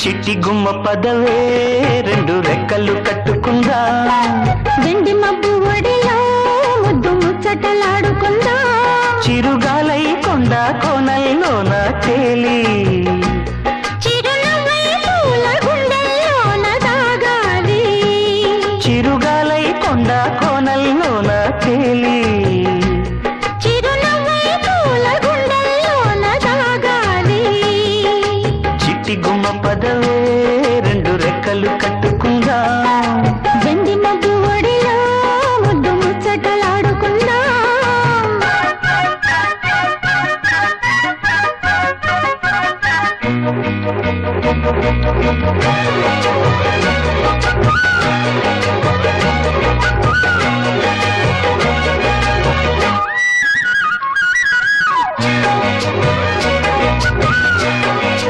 చిట్టి గుమ్మ పదవే రెండు రెక్కలు కట్టుకుందా వెండి మబ్బు ఒడిలో ముద్దు ముచ్చటలాడుకుందా చిరుగాలై కొండ కోనల్లోన తేలి చిరునవ్వై పూల గుండెల్లోన దాగాలి చిరుగాలై కొండ కోనల్లోన తేలి చిరునవ్వై పూల గుండెల్లోన దాగాలి చిట్టి గుమ్మ పదవే రెండు రెక్కలు